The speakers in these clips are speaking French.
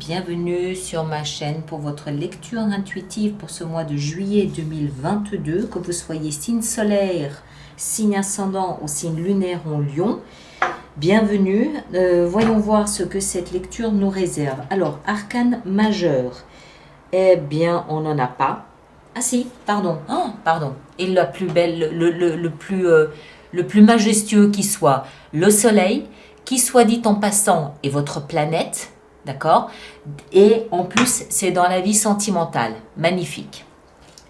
bienvenue sur ma chaîne pour votre lecture intuitive pour ce mois de juillet 2022, que vous soyez signe solaire, signe ascendant ou signe lunaire en Lion. Bienvenue, voyons voir ce que cette lecture nous réserve. Alors, arcane majeur, eh bien on n'en a pas. Ah si, pardon, pardon. Et la plus belle, le plus majestueux qui soit, le soleil, qui soit dit en passant est votre planète, d'accord? Et en plus, c'est dans la vie sentimentale. Magnifique.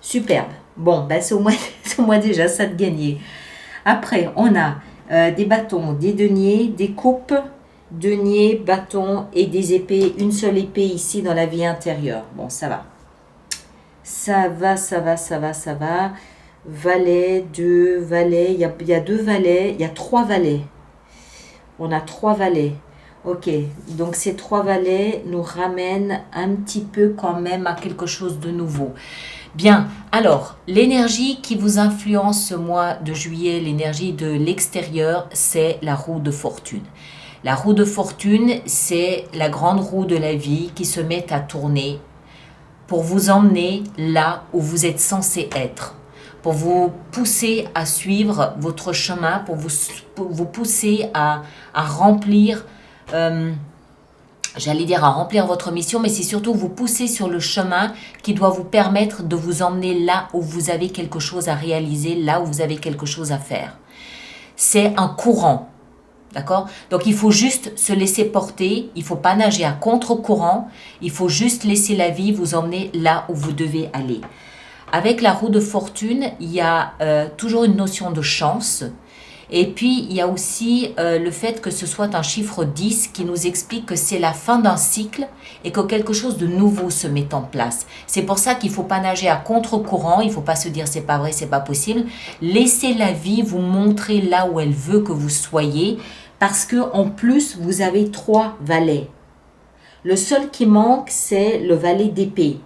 Superbe. Bon, ben c'est au moins déjà ça de gagner. Après, on a des bâtons, des deniers, des coupes, deniers, bâtons et des épées. Une seule épée ici dans la vie intérieure. Bon, ça va. Ça va, ça va, ça va, ça va. Valet, deux valets. Il y a deux valets, il y a trois valets. On a trois valets. Ok, donc ces trois valets nous ramènent un petit peu quand même à quelque chose de nouveau. Bien, alors, l'énergie qui vous influence ce mois de juillet, l'énergie de l'extérieur, c'est la roue de fortune. La roue de fortune, c'est la grande roue de la vie qui se met à tourner pour vous emmener là où vous êtes censé être, pour vous pousser à suivre votre chemin, pour vous pousser à remplir, j'allais dire à remplir votre mission, mais c'est surtout vous pousser sur le chemin qui doit vous permettre de vous emmener là où vous avez quelque chose à réaliser, là où vous avez quelque chose à faire. C'est un courant. D'accord? Donc, il faut juste se laisser porter. Il ne faut pas nager à contre-courant. Il faut juste laisser la vie vous emmener là où vous devez aller. Avec la roue de fortune, il y a toujours une notion de chance. Et puis, il y a aussi le fait que ce soit un chiffre 10 qui nous explique que c'est la fin d'un cycle et que quelque chose de nouveau se met en place. C'est pour ça qu'il ne faut pas nager à contre-courant. Il ne faut pas se dire c'est pas vrai, c'est pas possible. Laissez la vie vous montrer là où elle veut que vous soyez. Parce que en plus, vous avez trois valets. Le seul qui manque, c'est le valet d'épée.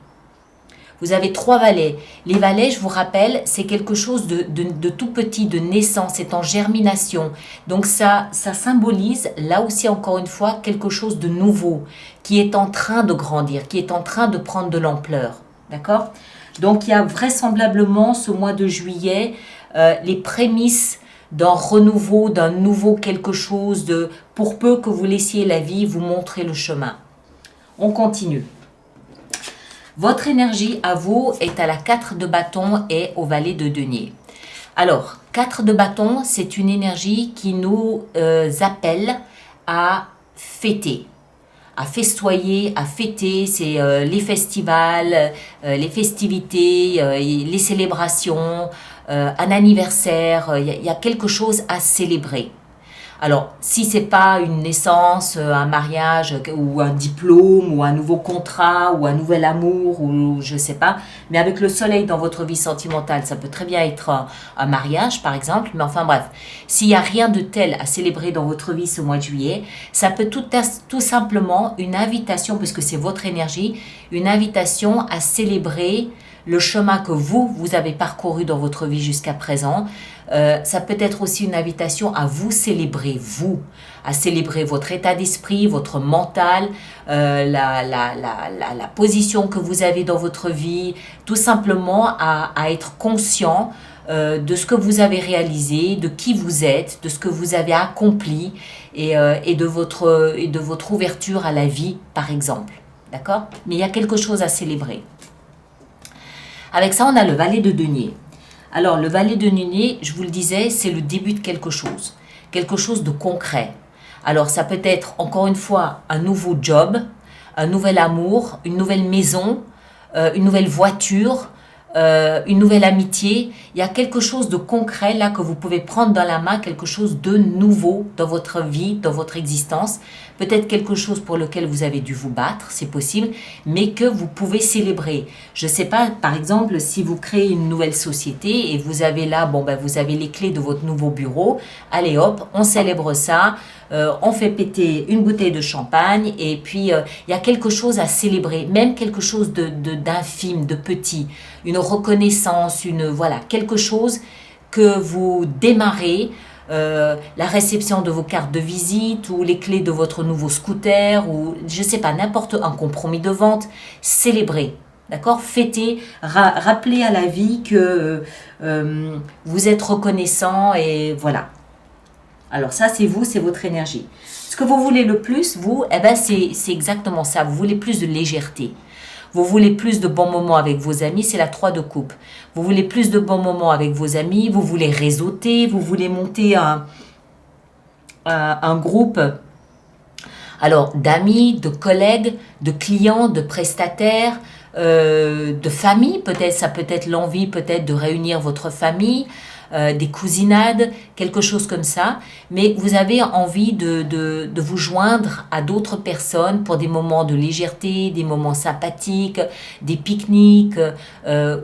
Vous avez trois valets. Les valets, je vous rappelle, c'est quelque chose de tout petit, de naissance, c'est en germination. Donc ça symbolise, là aussi encore une fois, quelque chose de nouveau, qui est en train de grandir, qui est en train de prendre de l'ampleur. D'accord? Donc il y a vraisemblablement ce mois de juillet, les prémices d'un renouveau, d'un nouveau quelque chose, pour peu que vous laissiez la vie vous montrer le chemin. On continue. Votre énergie à vous est à la 4 de bâton et au valet de denier. Alors, 4 de bâton, c'est une énergie qui nous appelle à fêter, à festoyer, à fêter. C'est les festivals, les festivités, les célébrations, un anniversaire. Il y a quelque chose à célébrer. Alors, si ce n'est pas une naissance, un mariage ou un diplôme ou un nouveau contrat ou un nouvel amour ou je ne sais pas, mais avec le soleil dans votre vie sentimentale, ça peut très bien être un mariage par exemple, mais enfin bref, s'il n'y a rien de tel à célébrer dans votre vie ce mois de juillet, ça peut tout simplement une invitation, puisque c'est votre énergie, une invitation à célébrer le chemin que vous avez parcouru dans votre vie jusqu'à présent. Ça peut être aussi une invitation à vous célébrer, à célébrer votre état d'esprit, votre mental, la position que vous avez dans votre vie, tout simplement à être conscient de ce que vous avez réalisé, de qui vous êtes, de ce que vous avez accompli et de votre ouverture à la vie, par exemple. D'accord? Mais il y a quelque chose à célébrer. Avec ça, on a le valet de denier. Alors, le valet de denier, je vous le disais, c'est le début de quelque chose de concret. Alors, ça peut être, encore une fois, un nouveau job, un nouvel amour, une nouvelle maison, une nouvelle voiture, une nouvelle amitié. Il y a quelque chose de concret là que vous pouvez prendre dans la main, quelque chose de nouveau dans votre vie, dans votre existence. Peut-être quelque chose pour lequel vous avez dû vous battre, c'est possible, mais que vous pouvez célébrer. Je ne sais pas, par exemple, si vous créez une nouvelle société et vous avez là, vous avez les clés de votre nouveau bureau, allez hop, on célèbre ça, on fait péter une bouteille de champagne et puis il y a quelque chose à célébrer, même quelque chose d'infime, de petit, une reconnaissance, voilà, quelque chose que vous démarrez la réception de vos cartes de visite ou les clés de votre nouveau scooter ou je sais pas, n'importe un compromis de vente, célébrez. D'accord? Fêtez, rappelez à la vie que vous êtes reconnaissant et voilà. Alors ça, c'est vous, c'est votre énergie. Ce que vous voulez le plus, vous, eh ben c'est exactement ça. Vous voulez plus de légèreté. Vous voulez plus de bons moments avec vos amis, c'est la 3 de coupe. Vous voulez plus de bons moments avec vos amis, vous voulez réseauter, vous voulez monter un groupe alors d'amis, de collègues, de clients, de prestataires, de famille, peut-être, ça peut être l'envie peut-être de réunir votre famille, des cousinades, quelque chose comme ça, mais vous avez envie de vous joindre à d'autres personnes pour des moments de légèreté, des moments sympathiques, des pique-niques,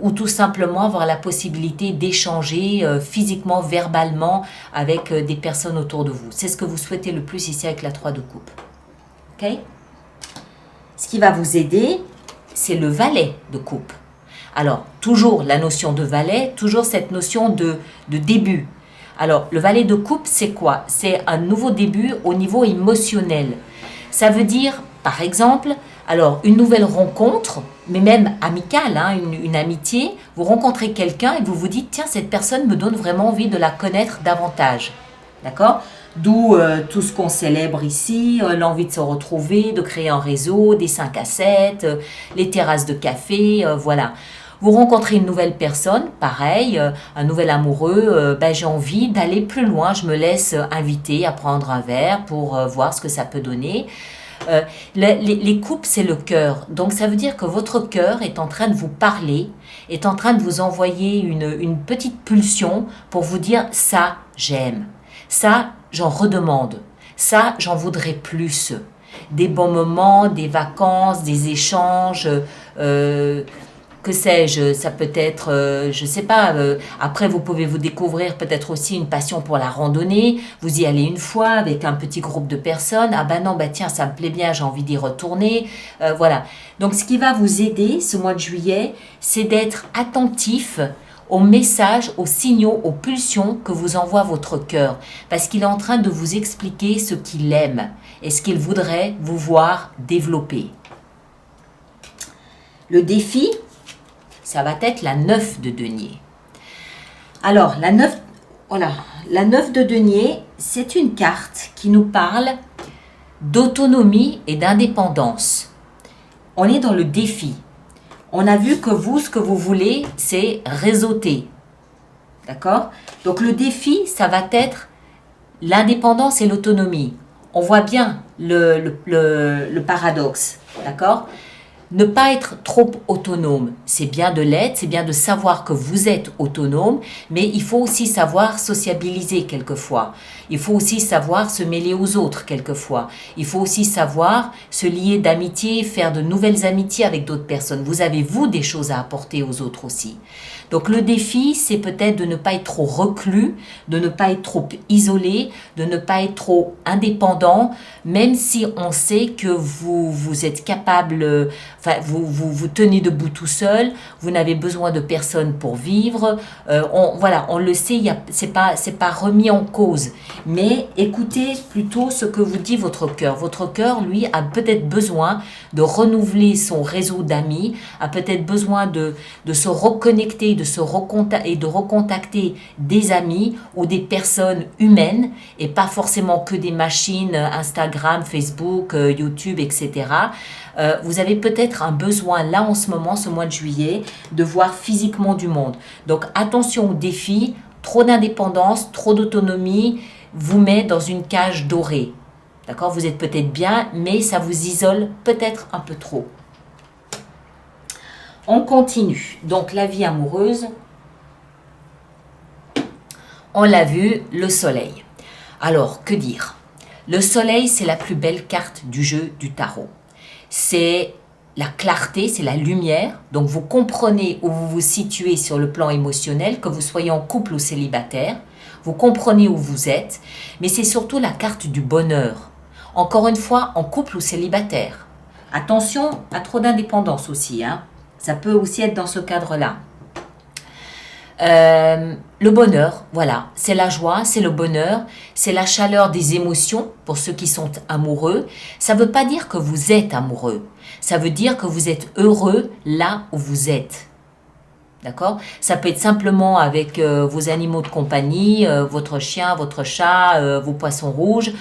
ou tout simplement avoir la possibilité d'échanger physiquement, verbalement avec des personnes autour de vous. C'est ce que vous souhaitez le plus ici avec la 3 de coupe. Ok? Ce qui va vous aider, c'est le valet de coupe. Alors, toujours la notion de valet, toujours cette notion de début. Alors, le valet de coupe, c'est quoi? C'est un nouveau début au niveau émotionnel. Ça veut dire, par exemple, alors une nouvelle rencontre, mais même amicale, hein, une amitié, vous rencontrez quelqu'un et vous vous dites, tiens, cette personne me donne vraiment envie de la connaître davantage. D'accord? D'où tout ce qu'on célèbre ici, l'envie de se retrouver, de créer un réseau, des 5 à 7, les terrasses de café, voilà. Vous rencontrez une nouvelle personne, pareil, un nouvel amoureux, j'ai envie d'aller plus loin, je me laisse inviter à prendre un verre pour voir ce que ça peut donner. Les coupes, c'est le cœur. Donc, ça veut dire que votre cœur est en train de vous parler, est en train de vous envoyer une petite pulsion pour vous dire « ça, j'aime ». Ça, j'en redemande. Ça, j'en voudrais plus. Des bons moments, des vacances, des échanges, que sais-je, ça peut être, je sais pas, après vous pouvez vous découvrir peut-être aussi une passion pour la randonnée, vous y allez une fois avec un petit groupe de personnes, ah ben non, bah tiens, ça me plaît bien, j'ai envie d'y retourner, voilà. Donc ce qui va vous aider ce mois de juillet, c'est d'être attentif aux messages, aux signaux, aux pulsions que vous envoie votre cœur. Parce qu'il est en train de vous expliquer ce qu'il aime et ce qu'il voudrait vous voir développer. Le défi, ça va être la 9 de denier. Alors, la 9, voilà, la 9 de denier, c'est une carte qui nous parle d'autonomie et d'indépendance. On est dans le défi. On a vu que vous, ce que vous voulez, c'est réseauter. D'accord? Donc le défi, ça va être l'indépendance et l'autonomie. On voit bien le paradoxe. D'accord? Ne pas être trop autonome, c'est bien de l'être, c'est bien de savoir que vous êtes autonome, mais il faut aussi savoir sociabiliser quelquefois. Il faut aussi savoir se mêler aux autres quelquefois. Il faut aussi savoir se lier d'amitié, faire de nouvelles amitiés avec d'autres personnes. Vous avez, vous, des choses à apporter aux autres aussi. Donc le défi, c'est peut-être de ne pas être trop reclus, de ne pas être trop isolé, de ne pas être trop indépendant, même si on sait que vous êtes capable, enfin vous tenez debout tout seul, vous n'avez besoin de personne pour vivre. Voilà, on le sait, c'est pas remis en cause. Mais écoutez plutôt ce que vous dit votre cœur. Votre cœur, lui, a peut-être besoin de renouveler son réseau d'amis, a peut-être besoin de se reconnecter, et de recontacter des amis ou des personnes humaines et pas forcément que des machines Instagram, Facebook, YouTube, etc. Vous avez peut-être un besoin là en ce moment, ce mois de juillet, de voir physiquement du monde. Donc attention aux défis, trop d'indépendance, trop d'autonomie vous met dans une cage dorée. D'accord? Vous êtes peut-être bien, mais ça vous isole peut-être un peu trop. On continue. Donc, la vie amoureuse, on l'a vu, le soleil. Alors, que dire? Le soleil, c'est la plus belle carte du jeu du tarot. C'est la clarté, c'est la lumière. Donc, vous comprenez où vous vous situez sur le plan émotionnel, que vous soyez en couple ou célibataire. Vous comprenez où vous êtes, mais c'est surtout la carte du bonheur. Encore une fois, en couple ou célibataire. Attention à trop d'indépendance aussi, hein. Ça peut aussi être dans ce cadre-là. Le bonheur, voilà, c'est la joie, c'est le bonheur, c'est la chaleur des émotions pour ceux qui sont amoureux. Ça ne veut pas dire que vous êtes amoureux, ça veut dire que vous êtes heureux là où vous êtes. D'accord? Ça peut être simplement avec vos animaux de compagnie, votre chien, votre chat, vos poissons rouges.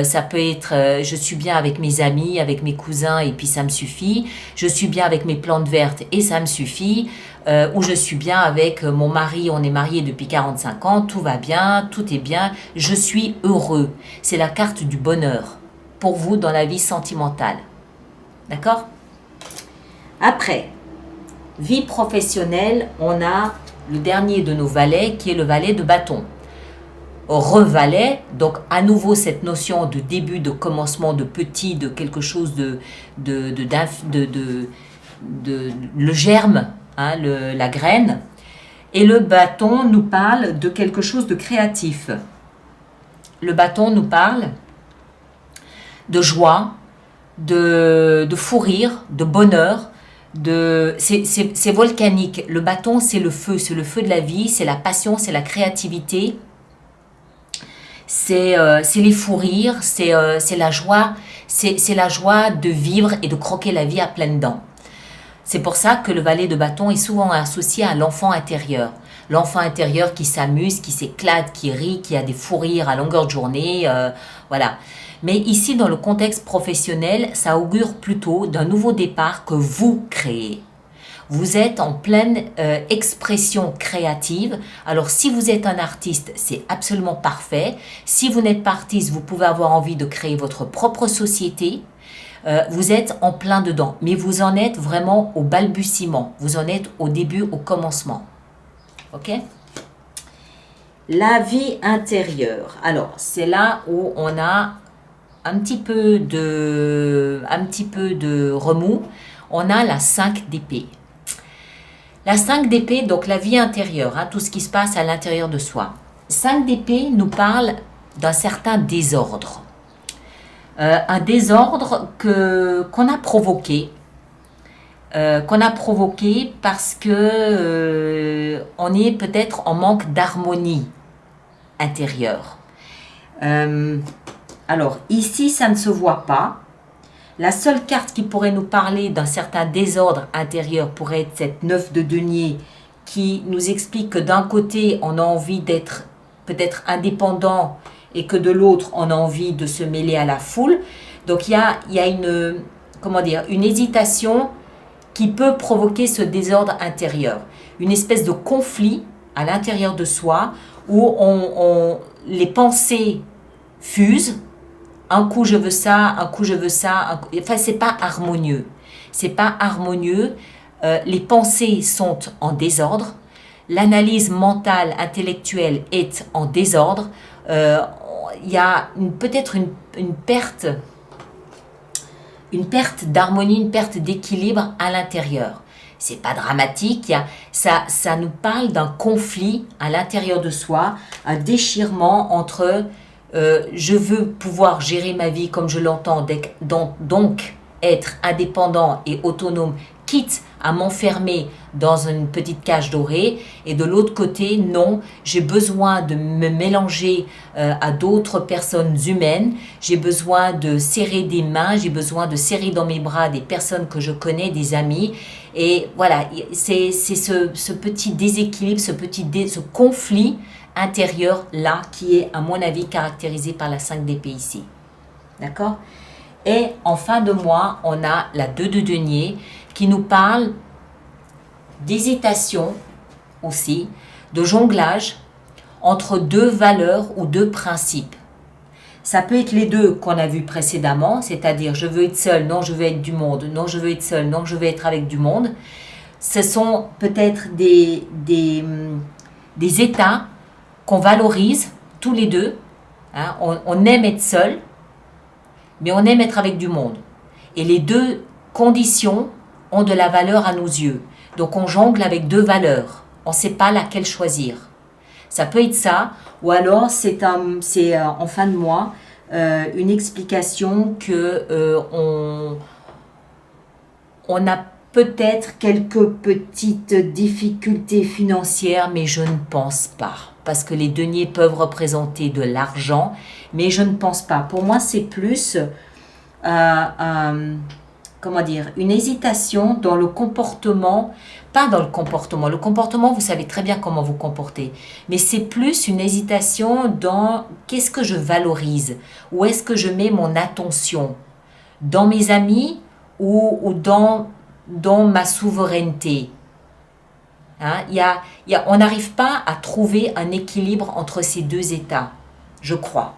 Ça peut être je suis bien avec mes amis, avec mes cousins et puis ça me suffit. Je suis bien avec mes plantes vertes et ça me suffit. Ou je suis bien avec mon mari, on est mariés depuis 45 ans, tout va bien, tout est bien. Je suis heureux. C'est la carte du bonheur pour vous dans la vie sentimentale. D'accord? Après, vie professionnelle, on a le dernier de nos valets qui est le valet de bâton. Revalet, donc à nouveau cette notion de début, de commencement, de petit, de quelque chose le germe, hein, la graine. Et le bâton nous parle de quelque chose de créatif. Le bâton nous parle de joie, de fou rire, de bonheur. C'est volcanique. Le bâton, c'est le feu de la vie, c'est la passion, c'est la créativité, c'est les fous rires, c'est la joie, c'est la joie de vivre et de croquer la vie à pleines dents. C'est pour ça que le valet de bâton est souvent associé à l'enfant intérieur. L'enfant intérieur qui s'amuse, qui s'éclate, qui rit, qui a des fous rires à longueur de journée, voilà. Mais ici, dans le contexte professionnel, ça augure plutôt d'un nouveau départ que vous créez. Vous êtes en pleine expression créative. Alors, si vous êtes un artiste, c'est absolument parfait. Si vous n'êtes pas artiste, vous pouvez avoir envie de créer votre propre société. Vous êtes en plein dedans, mais vous en êtes vraiment au balbutiement. Vous en êtes au début, au commencement. Ok ? La vie intérieure. Alors, c'est là où on a un petit peu de remous. On a la 5 d'épée. La 5 d'épée, donc la vie intérieure, hein, tout ce qui se passe à l'intérieur de soi. 5 d'épée nous parle d'un certain désordre. Un désordre qu'on a provoqué. Parce que on est peut-être en manque d'harmonie intérieure. Alors, ici, ça ne se voit pas. La seule carte qui pourrait nous parler d'un certain désordre intérieur pourrait être cette 9 de denier qui nous explique que d'un côté, on a envie d'être peut-être indépendant et que de l'autre, on a envie de se mêler à la foule. Donc, il y a une hésitation qui peut provoquer ce désordre intérieur. Une espèce de conflit à l'intérieur de soi où les pensées fusent. Un coup je veux ça, un coup je veux ça. Enfin, c'est pas harmonieux. C'est pas harmonieux. Les pensées sont en désordre. L'analyse mentale, intellectuelle est en désordre. Il y a peut-être une perte d'harmonie, une perte d'équilibre à l'intérieur. C'est pas dramatique. Ça nous parle d'un conflit à l'intérieur de soi, un déchirement entre je veux pouvoir gérer ma vie comme je l'entends, donc être indépendant et autonome, quitte à m'enfermer dans une petite cage dorée. Et de l'autre côté, non, j'ai besoin de me mélanger à d'autres personnes humaines, j'ai besoin de serrer des mains, j'ai besoin de serrer dans mes bras des personnes que je connais, des amis. Et voilà, c'est ce petit déséquilibre, ce conflit intérieur là qui est à mon avis caractérisé par la 5 d'épée ici. D'accord ? Et en fin de mois, on a la 2 de denier qui nous parle d'hésitation aussi, de jonglage entre deux valeurs ou deux principes. Ça peut être les deux qu'on a vus précédemment, c'est-à-dire je veux être seul, non je veux être du monde, non je veux être seul, non je veux être avec du monde. Ce sont peut-être des états qu'on valorise tous les deux. Hein. On aime être seul, mais on aime être avec du monde. Et les deux conditions ont de la valeur à nos yeux. Donc on jongle avec deux valeurs. On ne sait pas laquelle choisir. Ça peut être ça, ou alors c'est en fin de mois une explication que on a peut-être quelques petites difficultés financières, mais je ne pense pas. Parce que les deniers peuvent représenter de l'argent, mais je ne pense pas. Pour moi, c'est plus, comment dire, une hésitation dans le comportement, pas dans le comportement. Le comportement, vous savez très bien comment vous comportez, mais c'est plus une hésitation dans qu'est-ce que je valorise, où est-ce que je mets mon attention, dans mes amis ou dans ma souveraineté. Hein, on n'arrive pas à trouver un équilibre entre ces deux états, je crois.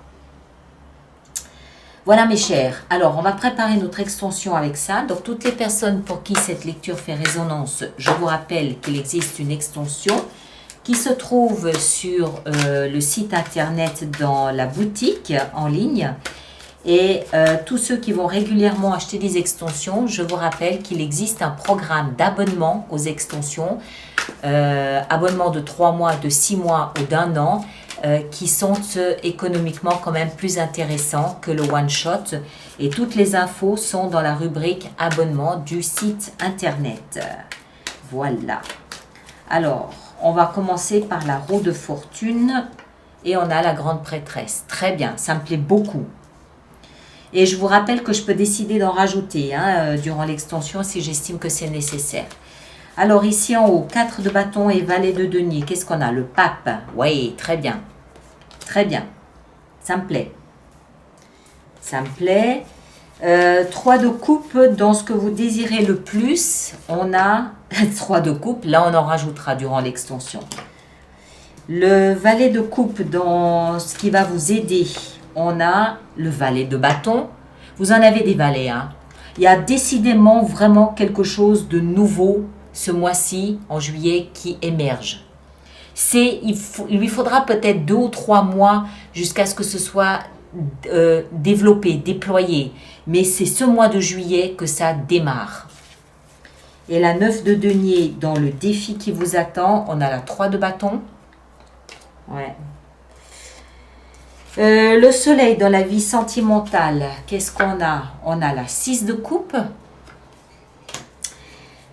Voilà mes chers, alors on va préparer notre extension avec ça. Donc toutes les personnes pour qui cette lecture fait résonance, je vous rappelle qu'il existe une extension qui se trouve sur le site internet dans la boutique en ligne. Et tous ceux qui vont régulièrement acheter des extensions, je vous rappelle qu'il existe un programme d'abonnement aux extensions, abonnement de 3 mois, de 6 mois ou d'1 an, qui sont économiquement quand même plus intéressants que le one-shot. Et toutes les infos sont dans la rubrique abonnement du site internet. Voilà. Alors, on va commencer par la roue de fortune et on a la grande prêtresse. Très bien, ça me plaît beaucoup. Et je vous rappelle que je peux décider d'en rajouter durant l'extension si j'estime que c'est nécessaire. Alors ici en haut, 4 de bâton et valet de denier. Qu'est-ce qu'on a? Le pape. Oui, très bien. Très bien. Ça me plaît. Ça me plaît. 3 de coupe dans ce que vous désirez le plus. On a 3 de coupe. Là, on en rajoutera durant l'extension. Le valet de coupe dans ce qui va vous aider. On a le valet de bâton. Vous en avez des valets. Hein. Il y a décidément vraiment quelque chose de nouveau ce mois-ci, en juillet, qui émerge. Il lui faudra peut-être 2 ou 3 mois jusqu'à ce que ce soit développé, déployé. Mais c'est ce mois de juillet que ça démarre. Et la 9 de denier dans le défi qui vous attend, on a la 3 de bâton. Ouais. Le soleil dans la vie sentimentale, qu'est-ce qu'on a? On a la 6 de coupe.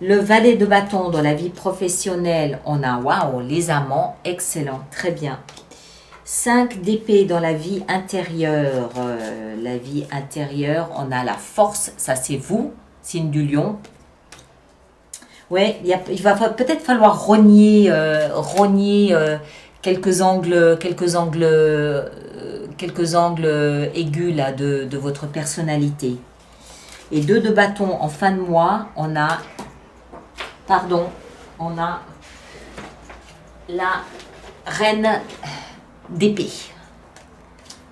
Le valet de bâton dans la vie professionnelle, on a, waouh, les amants, excellent, très bien. 5 d'épée dans la vie intérieure. La vie intérieure, on a la force, ça c'est vous, signe du lion. Ouais, il va peut-être falloir rogner quelques angles aigus là, de votre personnalité. Et 2 de bâton en fin de mois, on a la reine d'épée.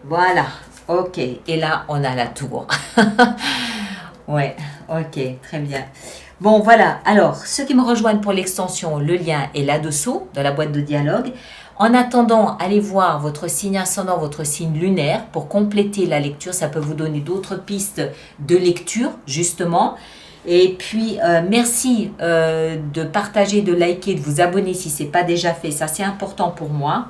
Voilà, ok. Et là, on a la tour. Ouais, ok, très bien. Bon, voilà. Alors, ceux qui me rejoignent pour l'extension, le lien est là-dessous, dans la boîte de dialogue. En attendant, allez voir votre signe ascendant, votre signe lunaire pour compléter la lecture. Ça peut vous donner d'autres pistes de lecture, justement. Et puis, merci de partager, de liker, de vous abonner si ce n'est pas déjà fait. Ça, c'est important pour moi.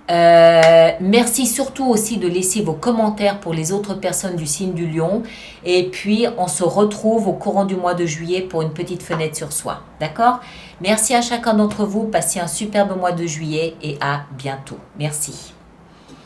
Merci surtout aussi de laisser vos commentaires pour les autres personnes du signe du lion. Et puis, on se retrouve au courant du mois de juillet pour une petite fenêtre sur soi. D'accord? Merci à chacun d'entre vous. Passez un superbe mois de juillet et à bientôt. Merci.